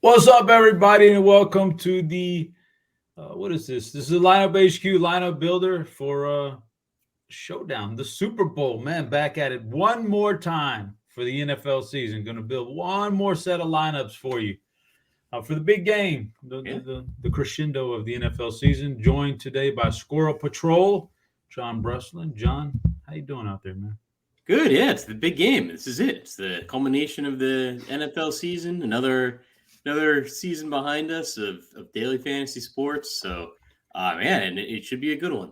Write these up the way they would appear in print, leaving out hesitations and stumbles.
What's up, everybody, and welcome to the what is this? This is the LineupHQ lineup builder for Showdown, the Super Bowl. Man, back at it one more time for the NFL season. Going to build one more set of lineups for you for the big game, the crescendo of the NFL season. Joined today by Squirrel Patrol, John Breslin. John, how you doing out there, man? Good, yeah. It's the big game. This is it. It's the culmination of the NFL season. Another season behind us of daily fantasy sports. So, man, it should be a good one.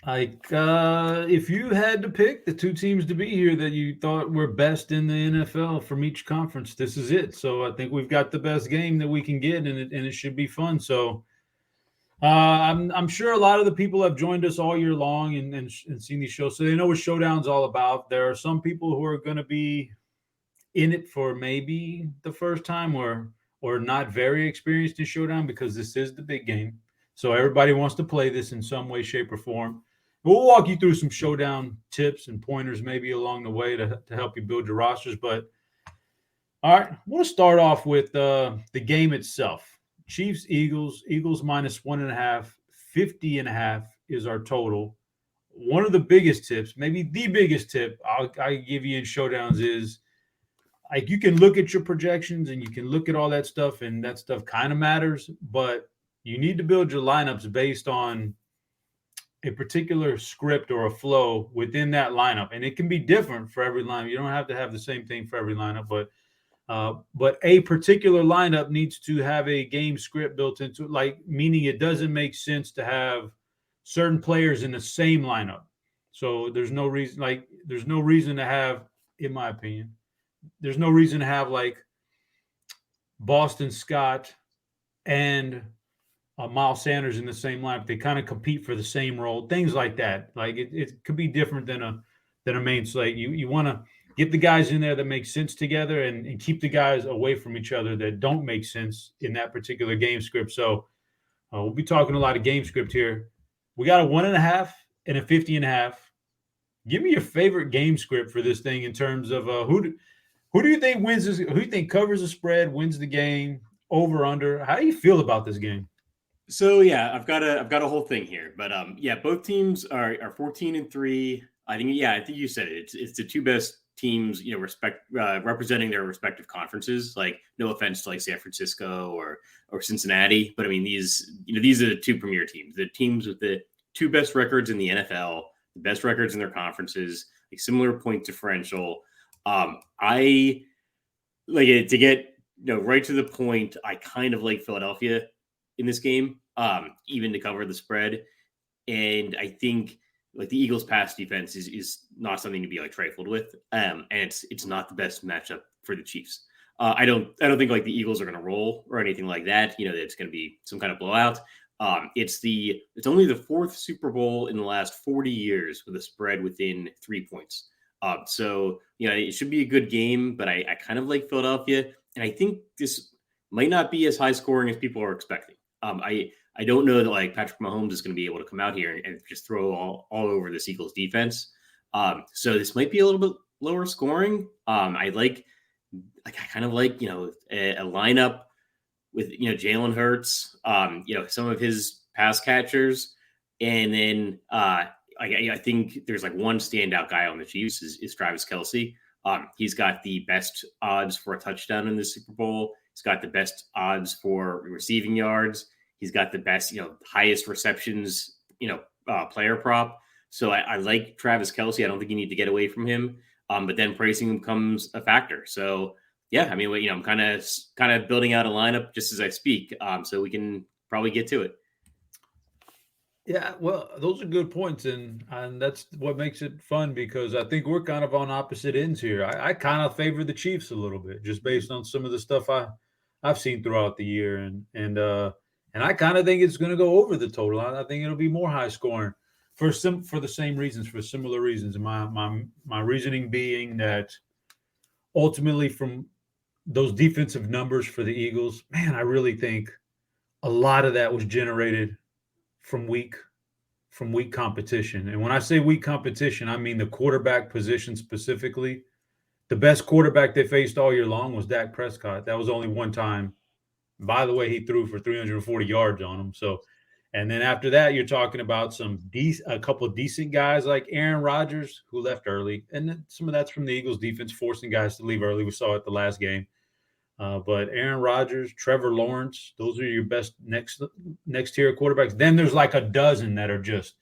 If you had to pick the two teams to be here that you thought were best in the NFL from each conference, this is it. So I think we've got the best game that we can get, and it should be fun. So I'm sure a lot of the people have joined us all year long and seen these shows, so they know what Showdown's all about. There are some people who are going to be in it for maybe the first time or not very experienced in Showdown because this is the big game. So everybody wants to play this in some way, shape, or form. We'll walk you through some Showdown tips and pointers maybe along the way to help you build your rosters. But all right, I want to start off with the game itself. Chiefs, Eagles minus 1.5, 50.5 is our total. One of the biggest tips, maybe the biggest tip I give you in Showdowns is like you can look at your projections and you can look at all that stuff, and that stuff kind of matters, but you need to build your lineups based on a particular script or a flow within that lineup. And it can be different for every lineup. You don't have to have the same thing for every lineup, but a particular lineup needs to have a game script built into it, like meaning it doesn't make sense to have certain players in the same lineup. So there's no reason to have, in my opinion, there's no reason to have like Boston Scott and Miles Sanders in the same lineup. They kind of compete for the same role, things like that. Like it could be different than a main slate. You want to get the guys in there that make sense together and keep the guys away from each other that don't make sense in that particular game script. So we'll be talking a lot of game script here. We got a 1.5 and a 50.5. Give me your favorite game script for this thing in terms of who do you think wins this? Who do you think covers the spread, wins the game, over, under? How do you feel about this game? So yeah, I've got a whole thing here, but both teams are 14-3. I think you said it. It's the two best teams, representing their respective conferences. Like, no offense to like San Francisco or Cincinnati, but I mean these are the two premier teams, the teams with the two best records in the NFL, the best records in their conferences, like similar point differential. I like it to get right to the point. I kind of like Philadelphia in this game, even to cover the spread, and I think like the Eagles' pass defense is not something to be like trifled with, and it's not the best matchup for the Chiefs. I don't think like the Eagles are going to roll or anything like that. It's going to be some kind of blowout. It's only the fourth Super Bowl in the last 40 years with a spread within 3 points. So it should be a good game, but I kind of like Philadelphia, and I think this might not be as high scoring as people are expecting. I don't know that like Patrick Mahomes is going to be able to come out here and just throw all over this Eagles defense. So this might be a little bit lower scoring. I kind of like a lineup with Jalen Hurts, some of his pass catchers, and then I think there's like one standout guy on the Chiefs is Travis Kelce. He's got the best odds for a touchdown in the Super Bowl. He's got the best odds for receiving yards. He's got the best, highest receptions, player prop. So I like Travis Kelce. I don't think you need to get away from him. But then pricing him comes a factor. So yeah, I mean, I'm kind of building out a lineup just as I speak. So we can probably get to it. Yeah, well, those are good points, and that's what makes it fun because I think we're kind of on opposite ends here. I kind of favor the Chiefs a little bit just based on some of the stuff I've seen throughout the year, and I kind of think it's going to go over the total. I think it'll be more high scoring for the same reasons, for similar reasons. And my reasoning being that ultimately from those defensive numbers for the Eagles, man, I really think a lot of that was generated from weak competition. And when I say weak competition, I mean the quarterback position specifically. The best quarterback they faced all year long was Dak Prescott. That was only one time By the way, he threw for 340 yards on him. So, and then after that, you're talking about a couple of decent guys like Aaron Rodgers, who left early, and then some of that's from the Eagles' defense forcing guys to leave early. We saw it the last game. But Aaron Rodgers, Trevor Lawrence, those are your best next tier quarterbacks. Then there's like a dozen that are just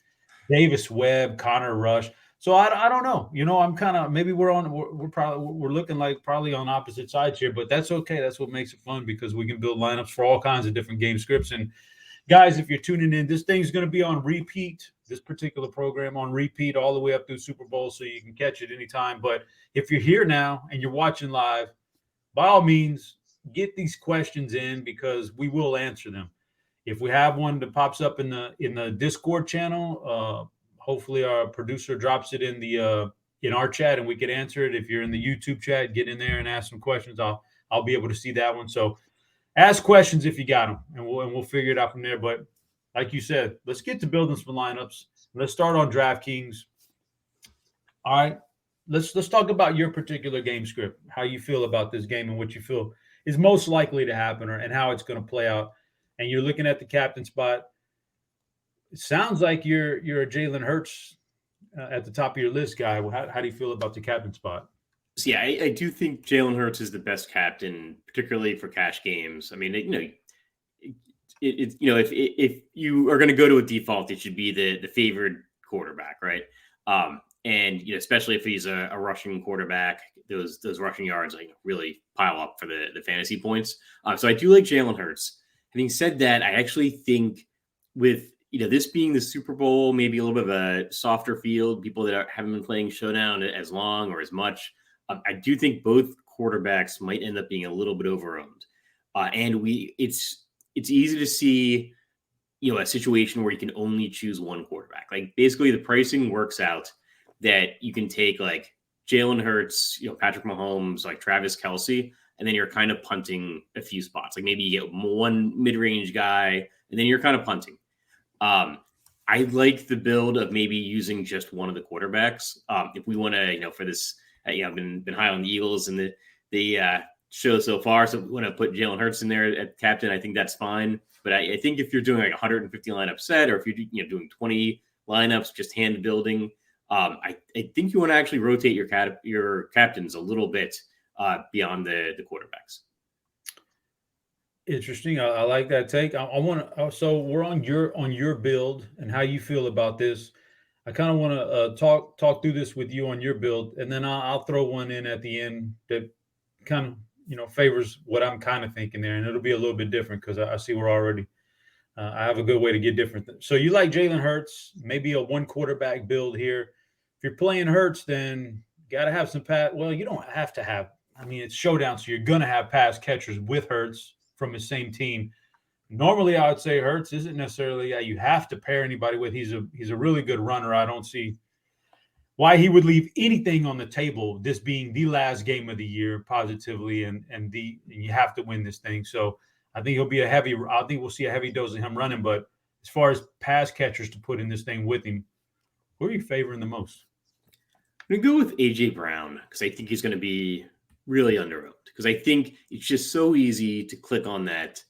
Davis Webb, Connor Rush. So I don't know. I'm kind of, maybe we're looking like probably on opposite sides here, but that's okay. That's what makes it fun, because we can build lineups for all kinds of different game scripts. And guys, if you're tuning in, this thing's going to be on repeat, this particular program on repeat all the way up through Super Bowl, so you can catch it anytime. But if you're here now and you're watching live, by all means, get these questions in, because we will answer them. If we have one that pops up in the Discord channel, hopefully our producer drops it in our chat and we can answer it. If you're in the YouTube chat, get in there and ask some questions. I'll be able to see that one. So ask questions if you got them, and we'll figure it out from there. But like you said, let's get to building some lineups. Let's start on DraftKings. All right. Let's talk about your particular game script, how you feel about this game and what you feel is most likely to happen, and how it's going to play out. And you're looking at the captain spot. It sounds like you're a Jalen Hurts at the top of your list, guy. How do you feel about the captain spot? So yeah, I do think Jalen Hurts is the best captain, particularly for cash games. I mean, if you are going to go to a default, it should be the favored quarterback, right? And especially if he's a rushing quarterback, those rushing yards really pile up for the fantasy points. So I do like Jalen Hurts. Having said that, I actually think with this being the Super Bowl, maybe a little bit of a softer field, people that haven't been playing Showdown as long or as much, I do think both quarterbacks might end up being a little bit overowned. And it's easy to see a situation where you can only choose one quarterback. Like basically the pricing works out that you can take like Jalen Hurts, Patrick Mahomes, like Travis Kelce, and then you're kind of punting a few spots. Like maybe you get one mid-range guy, and then you're kind of punting. I like the build of maybe using just one of the quarterbacks. If we want to, for this, I've been high on the Eagles and the show so far, so if we want to put Jalen Hurts in there at captain, I think that's fine. But I think if you're doing like 150 lineup set, or if you're doing 20 lineups, just hand building, I think you want to actually rotate your captains a little bit beyond the quarterbacks. Interesting. I like that take. I want to. So we're on your build and how you feel about this. I kind of want to talk through this with you on your build, and then I'll throw one in at the end that kind of favors what I'm kind of thinking there, and it'll be a little bit different because I see we're already. I have a good way to get different. So you like Jalen Hurts, maybe a one quarterback build here. If you're playing Hurts, then you got to have some pass. Well, you don't have to have. I mean, it's Showdown, so you're going to have pass catchers with Hurts from his same team. Normally, I would say Hurts isn't necessarily you have to pair anybody with. He's a really good runner. I don't see why he would leave anything on the table, this being the last game of the year positively, and you have to win this thing. So I think I think we'll see a heavy dose of him running. But as far as pass catchers to put in this thing with him, who are you favoring the most? I'm going to go with A.J. Brown because I think he's going to be really underowned, because I think it's just so easy to click on that,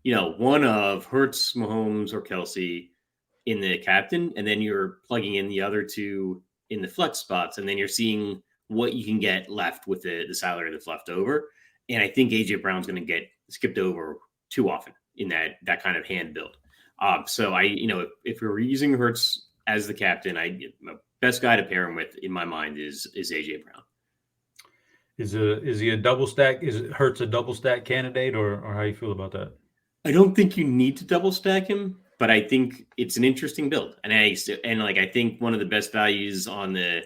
one of Hurts, Mahomes, or Kelce in the captain, and then you're plugging in the other two in the flex spots, and then you're seeing what you can get left with the salary that's left over. And I think A.J. Brown's going to get skipped over too often in that kind of hand build. So if we're using Hurts as the captain, my best guy to pair him with in my mind is A.J. Brown. Is he a double stack? Is Hurts a double stack candidate, or how you feel about that? I don't think you need to double stack him, but I think it's an interesting build. And I think one of the best values on the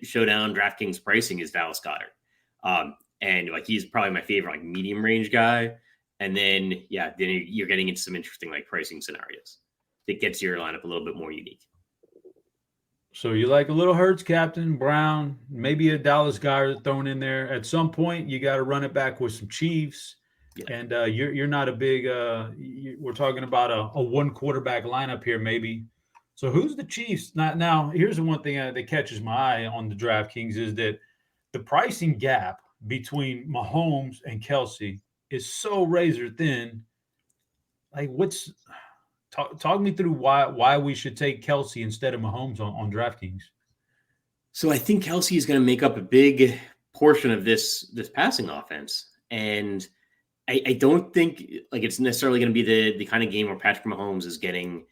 Showdown DraftKings pricing is Dallas Goedert. And he's probably my favorite medium range guy. And then you're getting into some interesting pricing scenarios that gets your lineup a little bit more unique. So you like a little Hurts captain, Brown, maybe a Dallas Goedert thrown in there. At some point, you got to run it back with some Chiefs. Yeah. And you're not a big we're talking about a one quarterback lineup here, maybe. So who's the Chiefs? Now, here's the one thing that catches my eye on the DraftKings is that the pricing gap between Mahomes and Kelce is so razor thin. Like, talk me through why we should take Kelsey instead of Mahomes on DraftKings. So I think Kelsey is going to make up a big portion of this passing offense, and I don't think like it's necessarily going to be the kind of game where Patrick Mahomes is getting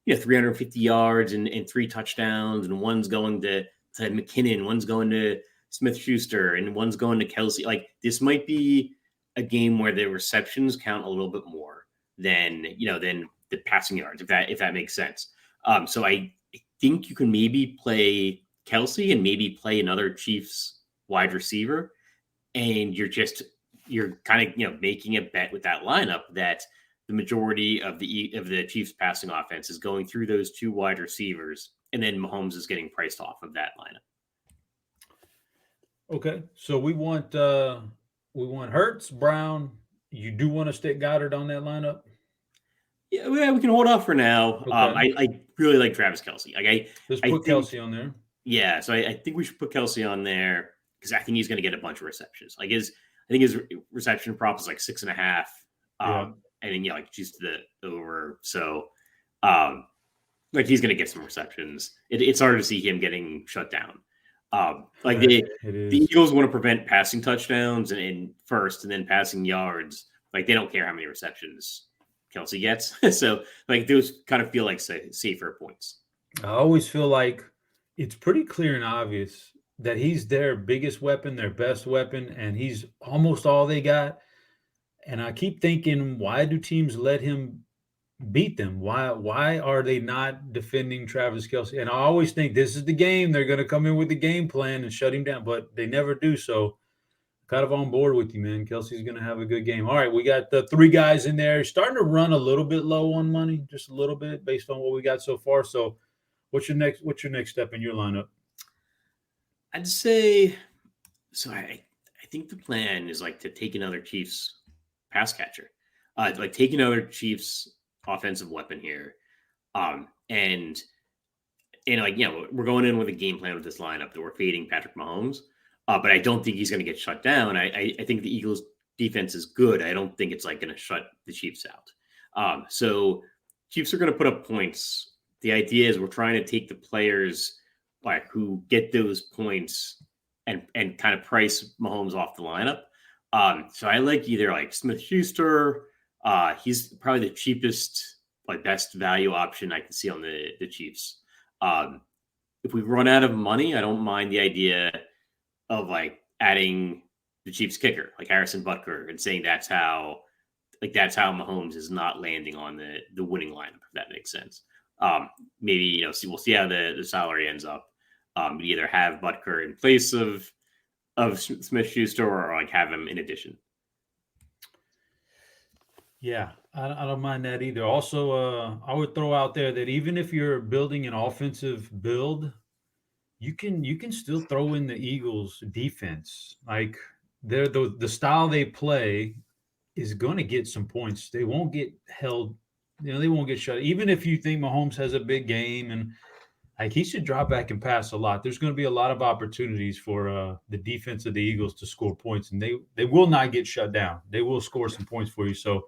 350 yards and 3 touchdowns, and one's going to McKinnon, one's going to Smith-Schuster, and one's going to Kelsey. Like, this might be a game where the receptions count a little bit more than the passing yards, if that makes sense. So I think you can maybe play Kelsey and maybe play another Chiefs wide receiver, and you're kind of making a bet with that lineup that the majority of the Chiefs passing offense is going through those 2 wide receivers, and then Mahomes is getting priced off of that lineup. Okay, so we want Hurts, Brown. You do want to stick Goddard on that lineup? Yeah, we can hold off for now. Okay. I really like Travis Kelsey. Like Let's put Kelsey on there. Yeah, so I think we should put Kelsey on there because I think he's going to get a bunch of receptions. I think his reception prop is like 6.5. And then like just the over. So like he's going to get some receptions. It's hard to see him getting shut down. Like the Eagles want to prevent passing touchdowns and first, and then passing yards. Like, they don't care how many receptions Kelsey gets. So like those kind of feel like safer points. I always feel like it's pretty clear and obvious that he's their biggest weapon, their best weapon, and he's almost all they got. And I keep thinking, why do teams let him beat them? Why are they not defending Travis Kelsey? And I always think this is the game. They're going to come in with the game plan and shut him down, but they never do. So kind of on board with you, man. Kelsey's going to have a good game. All right, we got the 3 guys in there. Starting to run a little bit low on money, just a little bit based on what we got so far. So what's your next step in your lineup? I'd say so. I think the plan is like to take another Chiefs pass catcher, like take another Chiefs offensive weapon here, and like we're going in with a game plan with this lineup that we're fading Patrick Mahomes, but I don't think he's going to get shut down. I think the Eagles defense is good. I don't think it's like going to shut the Chiefs out. So Chiefs are going to put up points. The idea is we're trying to take the players like who get those points and kind of price Mahomes off the lineup. So I like either like Smith-Schuster. He's probably the cheapest, like best value option I can see on the Chiefs. If we run out of money, I don't mind the idea of like adding the Chiefs kicker, like Harrison Butker, and saying that's how Mahomes is not landing on the winning lineup, if that makes sense. Maybe we'll see how the salary ends up. Either have Butker in place of Smith-Schuster or like have him in addition. Yeah, I don't mind that either. Also, I would throw out there that even if you're building an offensive build, you can still throw in the Eagles defense. Like they're the style they play is going to get some points. They won't get held. They won't get shut. Even if you think Mahomes has a big game and like he should drop back and pass a lot, there's going to be a lot of opportunities for the defense of the Eagles to score points, and they will not get shut down. They will score some points for you. So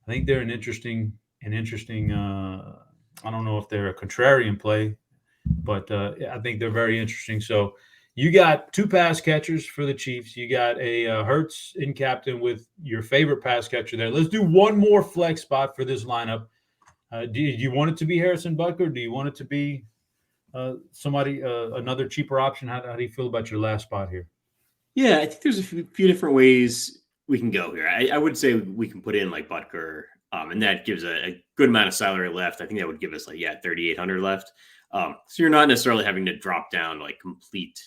I think they're an interesting. I don't know if they're a contrarian play, but I think they're very interesting. So you got 2 pass catchers for the Chiefs. You got a Hurts in captain with your favorite pass catcher there. Let's do one more flex spot for this lineup. Do you want it to be Harrison Butker? Do you want it to be somebody, another cheaper option? How do you feel about your last spot here? Yeah, I think there's a few different ways we can go here. I would say we can put in like Butker, and that gives a good amount of salary left. I think that would give us like 3,800 left. So you're not necessarily having to drop down like complete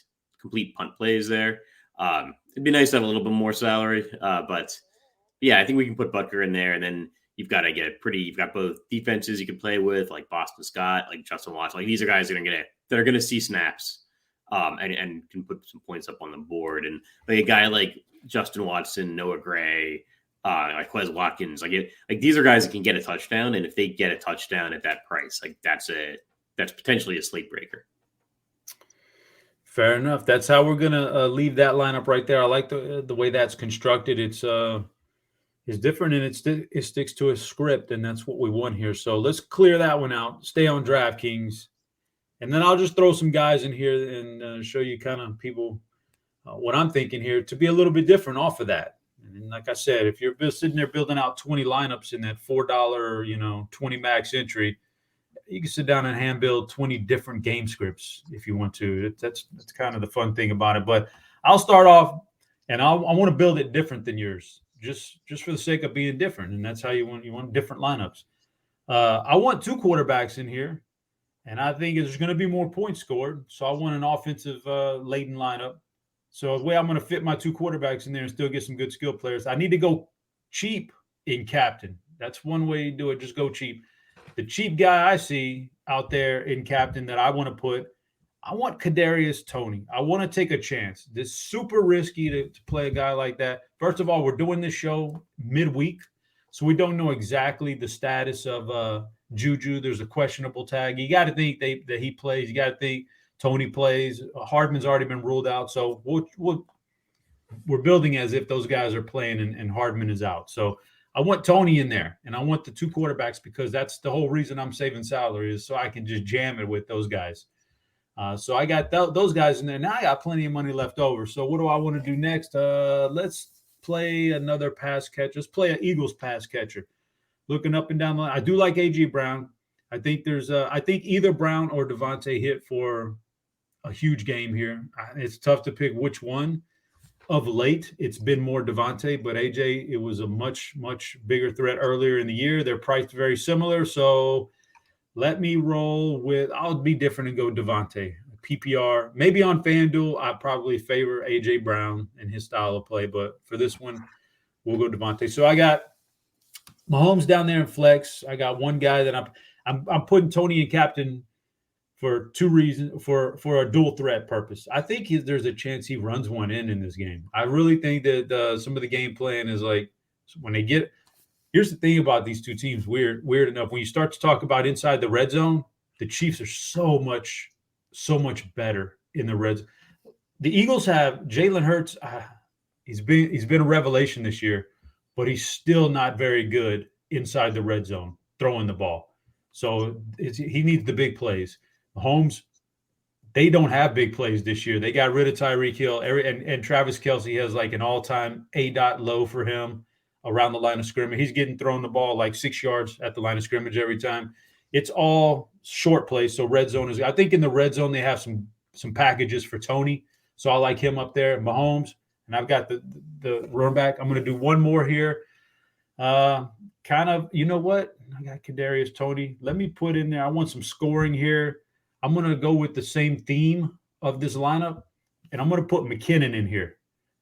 punt plays there. It'd be nice to have a little bit more salary, but yeah, I think we can put Butker in there, and then you've got both defenses you can play with, like Boston Scott, like Justin Watson. Like these are guys that are gonna see snaps, and can put some points up on the board. And like a guy like Justin Watson, Noah Gray, like Quez Watkins, like these are guys that can get a touchdown, and if they get a touchdown at that price, like that's potentially a slate breaker. Fair enough. That's how we're gonna leave that lineup right there. I like the way that's constructed. It's is different, and it sticks to a script, and that's what we want here. So let's clear that one out. Stay on DraftKings, and then I'll just throw some guys in here and show you kind of people what I'm thinking here to be a little bit different off of that. And like I said, if you're sitting there building out 20 lineups in that $4, 20 max entry, you can sit down and hand build 20 different game scripts if you want to. That's kind of the fun thing about it. But I'll start off, and I want to build it different than yours, just for the sake of being different. And that's how you want different lineups. I want 2 quarterbacks in here, and I think there's going to be more points scored. So I want an offensive laden lineup. So the way I'm going to fit my 2 quarterbacks in there and still get some good skill players, I need to go cheap in captain. That's one way to do it. Just go cheap. The cheap guy I see out there in captain that I want to put, I want Kadarius Toney. I want to take a chance. This is super risky to play a guy like that. First of all, we're doing this show midweek, so we don't know exactly the status of Juju. There's a questionable tag. You got to think that he plays. You got to think Toney plays. Hardman's already been ruled out, so we're building as if those guys are playing and Hardman is out. So I want Toney in there, and I want the 2 quarterbacks because that's the whole reason I'm saving salary is so I can just jam it with those guys. So I got those guys in there. Now I got plenty of money left over. So what do I want to do next? Let's play another pass catcher. Let's play an Eagles pass catcher. Looking up and down the line, I do like A.J. Brown. I think I think either Brown or Devontae hit for a huge game here. It's tough to pick which one. Of late, it's been more Devontae, but AJ, it was a much, much bigger threat earlier in the year. They're priced very similar, so let me roll with – I'll be different and go Devontae. PPR. Maybe on FanDuel, I probably favor A.J. Brown and his style of play, but for this one, we'll go Devontae. So I got Mahomes down there in flex. I got one guy that I'm putting Toney in captain for 2 reasons, for a dual threat purpose. I think there's a chance he runs one in this game. I really think that some of the game plan is like when they get – here's the thing about these 2 teams, weird enough. When you start to talk about inside the red zone, the Chiefs are so much better in the red zone. The Eagles have Jalen Hurts. He's been a revelation this year, but he's still not very good inside the red zone throwing the ball. So he needs the big plays. Mahomes, they don't have big plays this year. They got rid of Tyreek Hill, and Travis Kelce has like an all-time A-dot low for him around the line of scrimmage. He's getting thrown the ball like 6 yards at the line of scrimmage every time. It's all short plays, so red zone is – I think in the red zone they have some packages for Toney, so I like him up there. Mahomes, and I've got the run back. I'm going to do one more here. Kind of – you know what? I got Kadarius Toney. Let me put in there – I want some scoring here. I'm going to go with the same theme of this lineup, and I'm going to put McKinnon in here.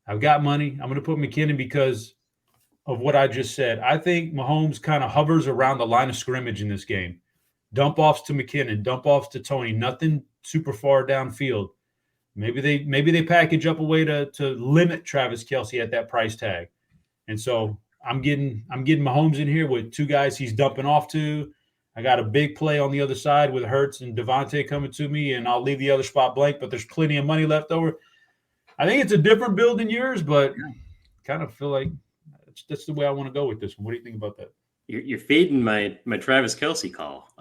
I've got money. I'm going to put McKinnon because of what I just said. I think Mahomes kind of hovers around the line of scrimmage in this game. Dump offs to McKinnon, dump offs to Toney, nothing super far downfield. Maybe they package up a way to limit Travis Kelce at that price tag. And so I'm getting Mahomes in here with 2 guys he's dumping off to. I got a big play on the other side with Hurts and Devontae coming to me, and I'll leave the other spot blank, but there's plenty of money left over. I think it's a different build than yours, but kind of feel like that's the way I want to go with this one. What do you think about that? You're fading my Travis Kelce call.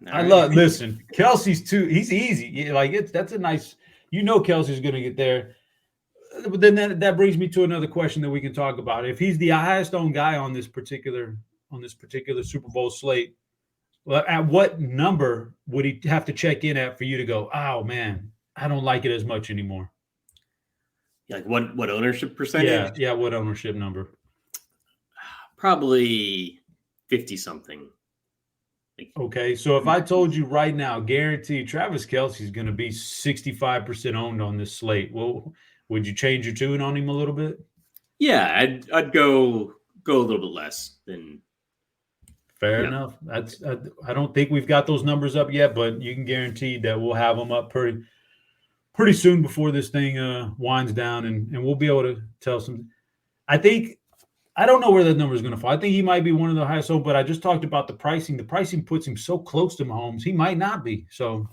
Listen, Kelce's he's easy. Like that's a nice, Kelce's going to get there. But then that brings me to another question that we can talk about. If he's the highest owned guy on this particular Super Bowl slate, well, at what number would he have to check in at for you to go, oh man, I don't like it as much anymore? Like what ownership percentage? Yeah, what ownership number? Probably 50 something. Okay, so if I told you right now, guarantee Travis Kelce is going to be 65% owned on this slate, well, would you change your tune on him a little bit? Yeah, I'd go a little bit less than. Fair enough. I don't think we've got those numbers up yet, but you can guarantee that we'll have them up pretty soon before this thing winds down, and we'll be able to tell some. I don't know where that number is going to fall. I think he might be one of the highest owned, but I just talked about the pricing. The pricing puts him so close to Mahomes. He might not be. So,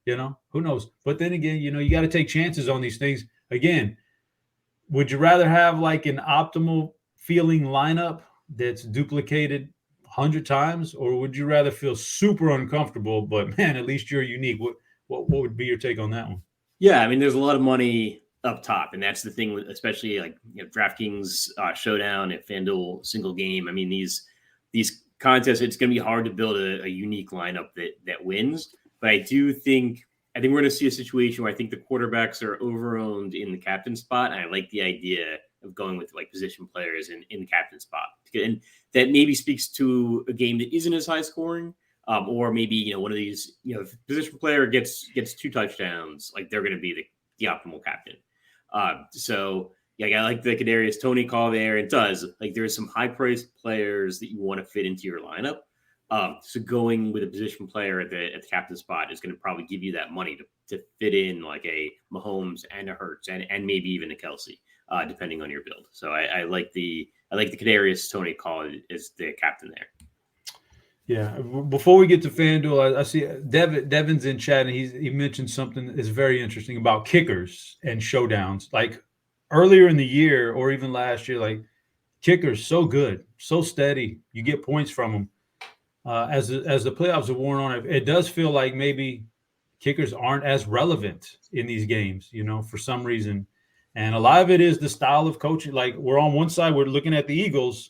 who knows? But then again, you got to take chances on these things. Again, would you rather have like an optimal feeling lineup that's duplicated 100 times, or would you rather feel super uncomfortable, but man, at least you're unique? What would be your take on that one? Yeah, I mean, there's a lot of money up top, and that's the thing with especially like DraftKings Showdown and FanDuel single game. I mean, these contests, it's going to be hard to build a unique lineup that wins. But I think we're going to see a situation where I think the quarterbacks are overowned in the captain spot, and I like the idea of going with like position players in the captain spot, and that maybe speaks to a game that isn't as high scoring. Or maybe one of these if position player gets 2 touchdowns, like they're going to be the optimal captain. So yeah, I like the Kadarius Toney call there. It does like there's some high priced players that you want to fit into your lineup. So going with a position player at the captain spot is going to probably give you that money to fit in like a Mahomes and a Hurts and maybe even a Kelsey, depending on your build. So I like the Kadarius Toney call as the captain there. Yeah. Before we get to FanDuel, I see Devin's in chat, and he mentioned something that's very interesting about kickers and showdowns. Like earlier in the year, or even last year, like kickers so good, so steady. You get points from them. As the playoffs have worn on, it does feel like maybe kickers aren't as relevant in these games, for some reason. And a lot of it is the style of coaching. Like we're on one side, we're looking at the Eagles,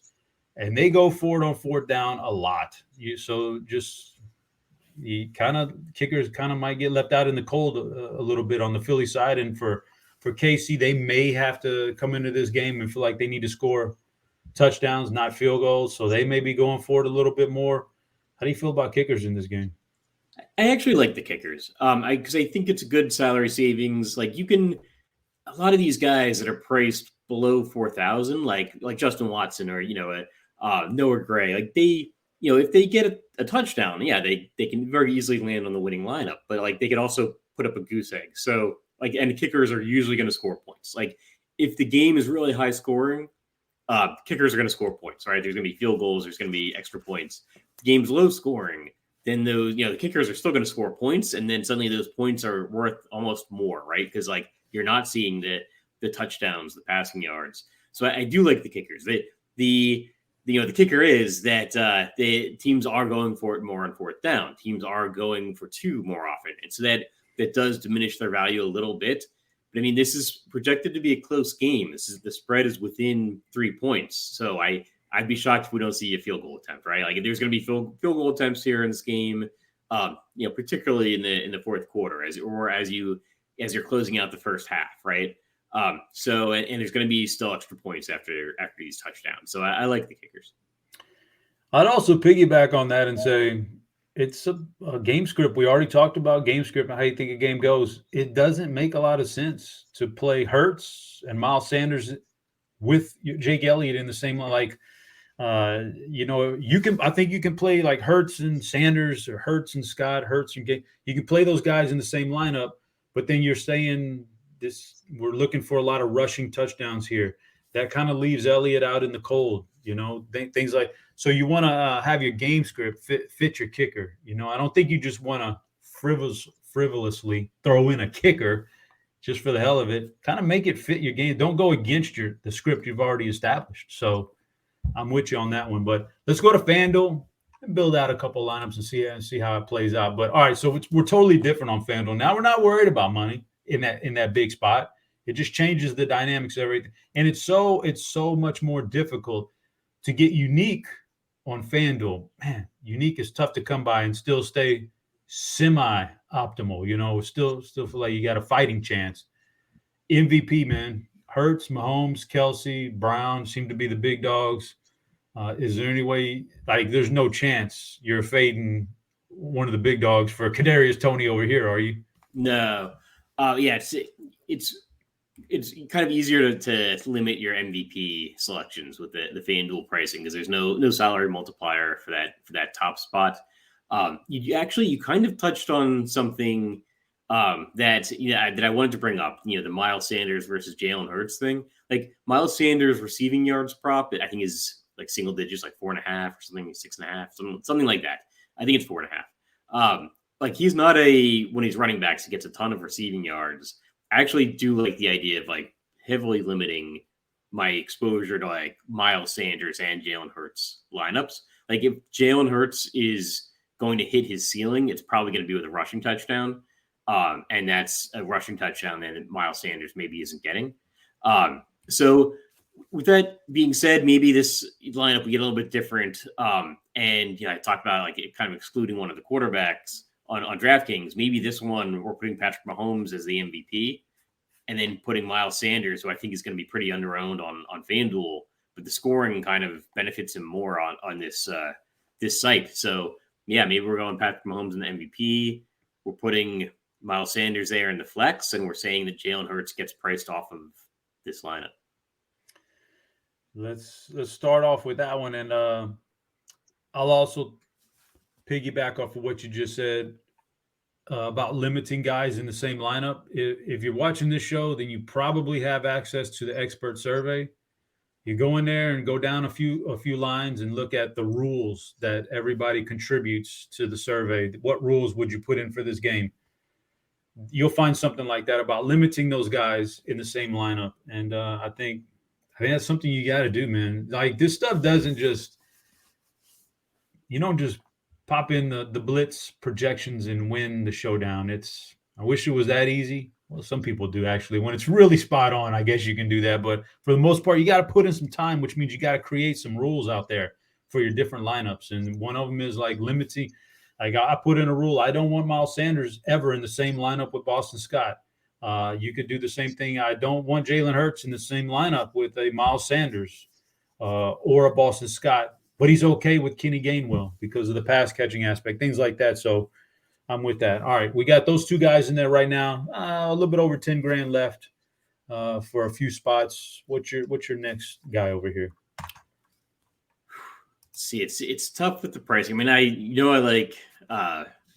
and they go for it on 4th down a lot. Kickers kind of might get left out in the cold a little bit on the Philly side. And for KC, they may have to come into this game and feel like they need to score touchdowns, not field goals. So they may be going for it a little bit more. How do you feel about kickers in this game? I actually like the kickers because I think it's a good salary savings. Like a lot of these guys that are priced below 4,000, like Justin Watson or Noah Gray, like they if they get a touchdown, yeah, they can very easily land on the winning lineup, but like they can also put up a goose egg. So like, and kickers are usually going to score points. Like if the game is really high scoring, kickers are going to score points, right? There's going to be field goals. There's going to be extra points. If the game's low scoring, then those, the kickers are still going to score points. And then suddenly those points are worth almost more, right? Because like you're not seeing the touchdowns, the passing yards. So I do like the kickers. The kicker is that the teams are going for it more on 4th down. Teams are going for 2 more often. And so that does diminish their value a little bit. But I mean, this is projected to be a close game. The spread is within 3 points. So I'd be shocked if we don't see a field goal attempt, right? Like there's going to be field goal attempts here in this game, particularly in the 4th quarter as you're closing out the first half, right? So there's going to be still extra points after these touchdowns. So I like the kickers. I'd also piggyback on that and say it's a game script. We already talked about game script and how you think a game goes. It doesn't make a lot of sense to play Hurts and Miles Sanders with Jake Elliott in the same like. I think you can play like Hurts and Sanders or Hurts and Scott, Hurts and Gay. You can play those guys in the same lineup, but then you're saying we're looking for a lot of rushing touchdowns here. That kind of leaves Elliott out in the cold, things like, so you want to have your game script fit your kicker. I don't think you just want to frivolously throw in a kicker just for the hell of it. Kind of make it fit your game. Don't go against the script you've already established. So I'm with you on that one, but let's go to FanDuel and build out a couple lineups and see how it plays out. But all right, so we're totally different on FanDuel. Now we're not worried about money in that big spot. It just changes the dynamics of everything. And it's so much more difficult to get unique on FanDuel. Man, unique is tough to come by and still stay semi-optimal. Still feel like you got a fighting chance. MVP, man. Hurts, Mahomes, Kelsey, Brown seem to be the big dogs. Is there any way, like, there's no chance you're fading one of the big dogs for Kadarius Toney over here, are you? No. Yeah, it's kind of easier to limit your MVP selections with the FanDuel pricing because there's no salary multiplier for that top spot. You kind of touched on something that I wanted to bring up, the Miles Sanders versus Jalen Hurts thing. Like Miles Sanders receiving yards prop, I think is like single digits, like 4.5 or something, 6.5, something like that. I think it's 4.5. Like he's not when he's running backs, he gets a ton of receiving yards. I actually do like the idea of like heavily limiting my exposure to like Miles Sanders and Jalen Hurts lineups. Like if Jalen Hurts is going to hit his ceiling, it's probably going to be with a rushing touchdown. And that's a rushing touchdown that Miles Sanders maybe isn't getting. So with that being said, maybe this lineup will get a little bit different. And I talked about like kind of excluding one of the quarterbacks on DraftKings. Maybe this one we're putting Patrick Mahomes as the MVP, and then putting Miles Sanders, who I think is going to be pretty underowned on FanDuel, but the scoring kind of benefits him more on this this site. So yeah, maybe we're going Patrick Mahomes in the MVP. We're putting Miles Sanders there in the flex, and we're saying that Jalen Hurts gets priced off of this lineup. Let's start off with that one, and I'll also piggyback off of what you just said about limiting guys in the same lineup. If you're watching this show, then you probably have access to the expert survey. You go in there and go down a few lines and look at the rules that everybody contributes to the survey. What rules would you put in for this game? You'll find something like that about limiting those guys in the same lineup. And I think that's something you got to do, man. Like this stuff doesn't just, you don't just pop in the blitz projections and win the showdown. I wish it was that easy. Well, some people do actually. When it's really spot on, I guess you can do that. But for the most part, you got to put in some time, which means you got to create some rules out there for your different lineups. And one of them is like limiting. Like I put in a rule. I don't want Miles Sanders ever in the same lineup with Boston Scott. You could do the same thing. I don't want Jalen Hurts in the same lineup with a Miles Sanders or a Boston Scott, but he's okay with Kenny Gainwell because of the pass catching aspect, things like that. So I'm with that. All right, we got those two guys in there right now. A little bit over 10 grand left for a few spots. What's your next guy over here? See, it's tough with the pricing. I mean, I like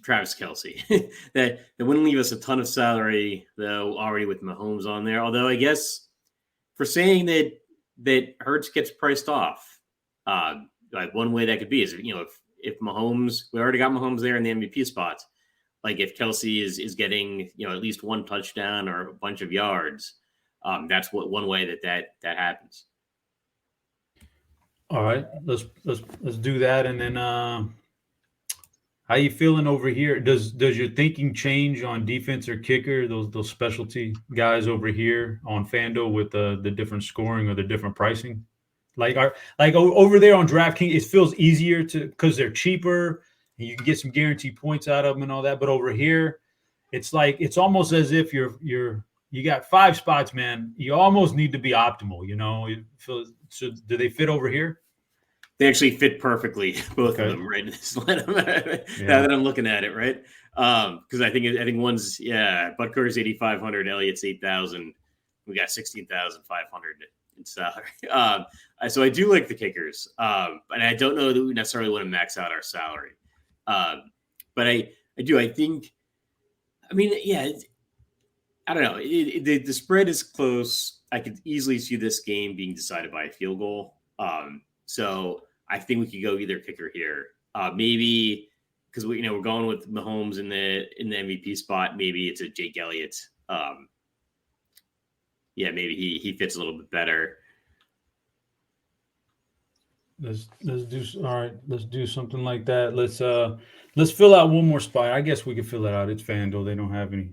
Travis Kelce. that wouldn't leave us a ton of salary though already with Mahomes on there. Although I guess for saying that Hurts gets priced off, like one way that could be is if Mahomes, we already got Mahomes there in the MVP spots. Like if Kelce is getting at least one touchdown or a bunch of yards, that's one way that happens. All right, let's do that, and then how you feeling over here? Does your thinking change on defense or kicker? Those specialty guys over here on FanDuel with the different scoring or the different pricing, like over there on DraftKings, it feels easier because they're cheaper. And you can get some guaranteed points out of them and all that. But over here, it's almost as if you got 5 spots, man. You almost need to be optimal, So do they fit over here? They actually fit perfectly, both of them, right in this lineup. Now that I'm looking at it, right? Because I think one's Butker's 8,500, Elliott's 8,000. We got 16,500 in salary. So I do like the kickers, and I don't know that we necessarily want to max out our salary. But I do. I think. I mean, I don't know. The spread is close. I could easily see this game being decided by a field goal. So I think we could go either kicker here. Maybe because we're going with Mahomes in the MVP spot. Maybe it's a Jake Elliott. Maybe he fits a little bit better. Let's do something like that. Let's fill out one more spot. I guess we can fill that out. It's FanDuel. They don't have any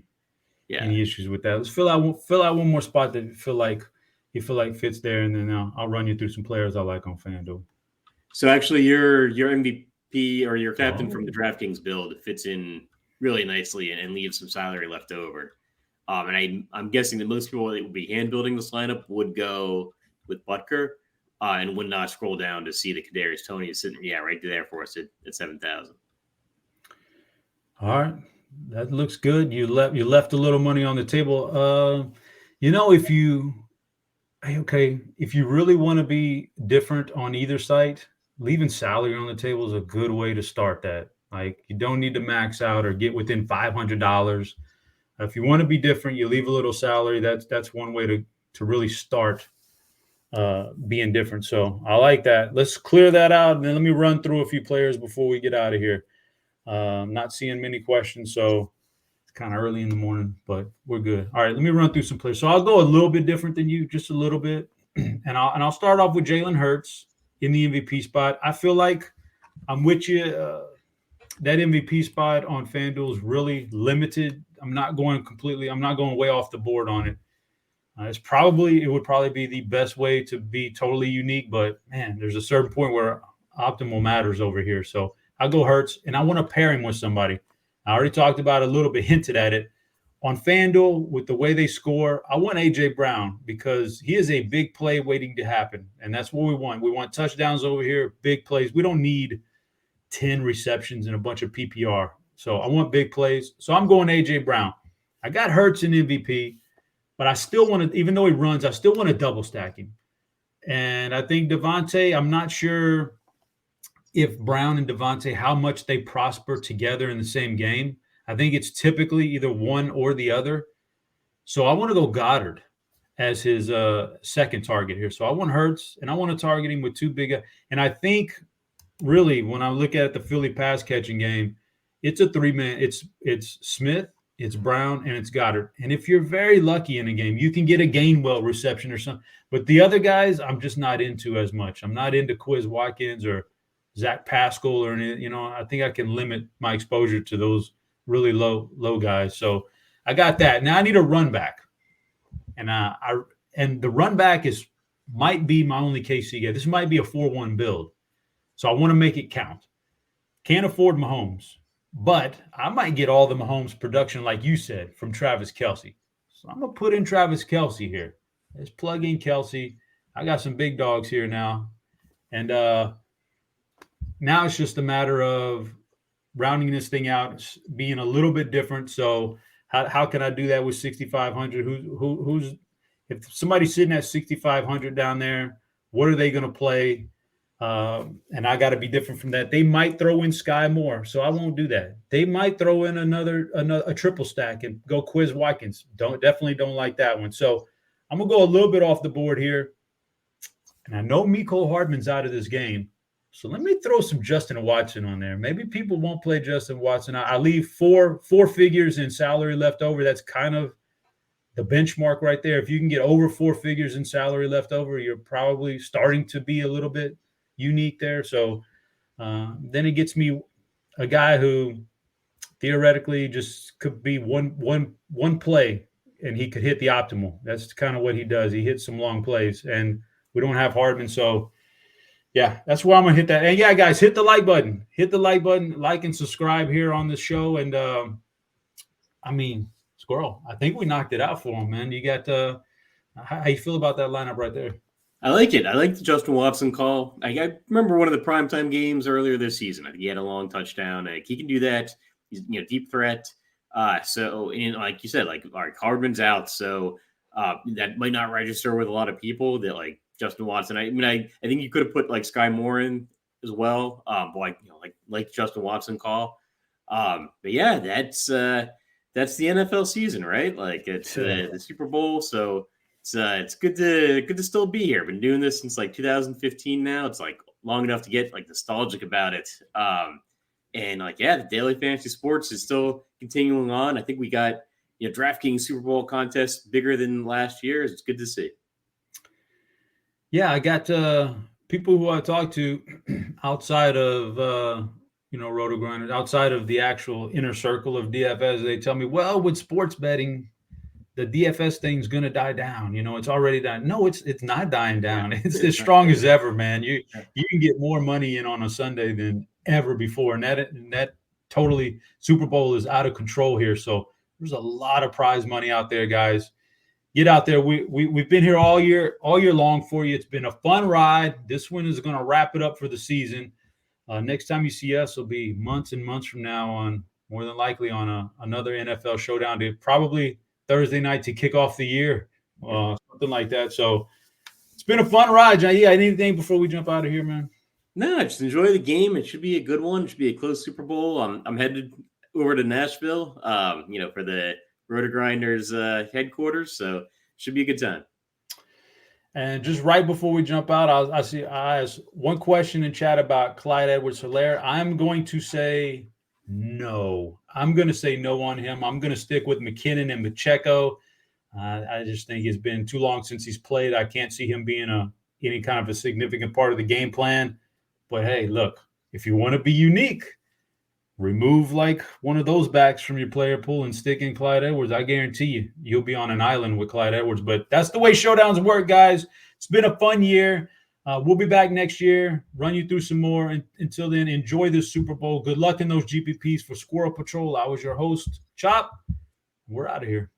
issues with that. Let's fill out one more spot that you feel like fits there, and then I'll run you through some players I like on FanDuel. So actually, your MVP or your captain from the DraftKings build fits in really nicely and leaves some salary left over. And I'm guessing that most people that would be hand building this lineup would go with Butker. And would not scroll down to see the Kadarius Toney is sitting, right there for us at 7,000. All right, that looks good. You left a little money on the table. If you really want to be different on either site, leaving salary on the table is a good way to start that. Like you don't need to max out or get within $500. If you want to be different, you leave a little salary. That's one way to really start being different. So I like that. Let's clear that out. And then let me run through a few players before we get out of here. I'm not seeing many questions, so it's kind of early in the morning, but we're good. All right, let me run through some players. So I'll go a little bit different than you, just a little bit. and I'll start off with Jalen Hurts in the MVP spot. I feel like I'm with you. That MVP spot on FanDuel is really limited. I'm not going way off the board on it. It would probably be the best way to be totally unique, but man, there's a certain point where optimal matters over here. So I'll go Hurts, and I want to pair him with somebody. I already talked about it a little bit, hinted at it. On FanDuel, with the way they score, I want A.J. Brown because he is a big play waiting to happen, and that's what we want. We want touchdowns over here, big plays. We don't need 10 receptions and a bunch of PPR. So I want big plays. So I'm going A.J. Brown. I got Hurts in MVP, but I still want to, even though he runs, I still want to double stack him. And I think Devontae, I'm not sure if Brown and Devontae, how much they prosper together in the same game. I think it's typically either one or the other. So I want to go Goddard as his second target here. So I want Hurts, and I want to target him with two big. And I think really when I look at the Philly pass catching game, it's a three-man. It's Smith, it's Brown, and it's Goddard. And if you're very lucky in a game, you can get a Gainwell reception or something. But the other guys, I'm just not into as much. I'm not into Quiz Watkins or Zach Pascal or any, I think I can limit my exposure to those really low guys. So I got that. Now I need a run back. And the run back might be my only KC guy. This might be a 4-1 build. So I want to make it count. Can't afford Mahomes, but I might get all the Mahomes production, like you said, from Travis Kelce. So I'm going to put in Travis Kelce here. Let's plug in Kelce. I got some big dogs here now. And now it's just a matter of rounding this thing out, being a little bit different. So how can I do that with 6,500? Who's if somebody's sitting at 6,500 down there, what are they going to play? And I got to be different from that. They might throw in Sky Moore, so I won't do that. They might throw in a triple stack and go Quiz Watkins. Definitely don't like that one. So I'm gonna go a little bit off the board here. And I know Mecole Hardman's out of this game. So let me throw some Justin Watson on there. Maybe people won't play Justin Watson. I leave four figures in salary left over. That's kind of the benchmark right there. If you can get over 4 figures in salary left over, you're probably starting to be a little bit unique there. So then it gets me a guy who theoretically just could be one play and he could hit the optimal. That's kind of what he does. He hits some long plays, and we don't have Hardman. So yeah, that's where I'm going to hit that. And yeah, guys, hit the like button. Hit the like button, like and subscribe here on the show. And Squirrel, I think we knocked it out for him, man. You got how you feel about that lineup right there? I like it. I like the Justin Watson call. I remember one of the primetime games earlier this season. I think he had a long touchdown. He can do that. He's deep threat. So and like you said, Hardman's out, so that might not register with a lot of people that like Justin Watson. I think you could have put Sky Moore in as well. Like Justin Watson call. But yeah, that's the NFL season, right? Like it's the Super Bowl, so it's good to still be here. Been doing this since 2015 now. It's long enough to get nostalgic about it. And the daily fantasy sports is still continuing on. I think we got DraftKings Super Bowl contest bigger than last year. It's good to see. Yeah, I got people who I talk to outside of RotoGrinders, outside of the actual inner circle of DFS. They tell me, well, with sports betting, the DFS thing's going to die down. It's already dying. No, it's not dying down. It's as strong as ever, man. You can get more money in on a Sunday than ever before. And that totally Super Bowl is out of control here. So there's a lot of prize money out there, guys. Get out there. We've been here all year long for you. It's been a fun ride. This one is going to wrap it up for the season. Next time you see us will be months and months from now more than likely on another NFL showdown to probably Thursday night to kick off the year, something like that. So it's been a fun ride, John. Yeah, anything before we jump out of here, man? No, just enjoy the game. It should be a good one. It should be a close Super Bowl. I'm headed over to Nashville, for the RotoGrinders headquarters. So it should be a good time. And just right before we jump out, I asked one question in chat about Clyde Edwards-Helaire. I'm going to say no. I'm going to say no on him. I'm going to stick with McKinnon and Pacheco. I just think it's been too long since he's played. I can't see him being any kind of a significant part of the game plan. But hey, look, if you want to be unique, remove like one of those backs from your player pool and stick in Clyde Edwards. I guarantee you'll be on an island with Clyde Edwards. But that's the way showdowns work, guys. It's been a fun year. We'll be back next year, run you through some more. And until then, enjoy this Super Bowl. Good luck in those GPPs for Squirrel Patrol. I was your host, Chop. We're out of here.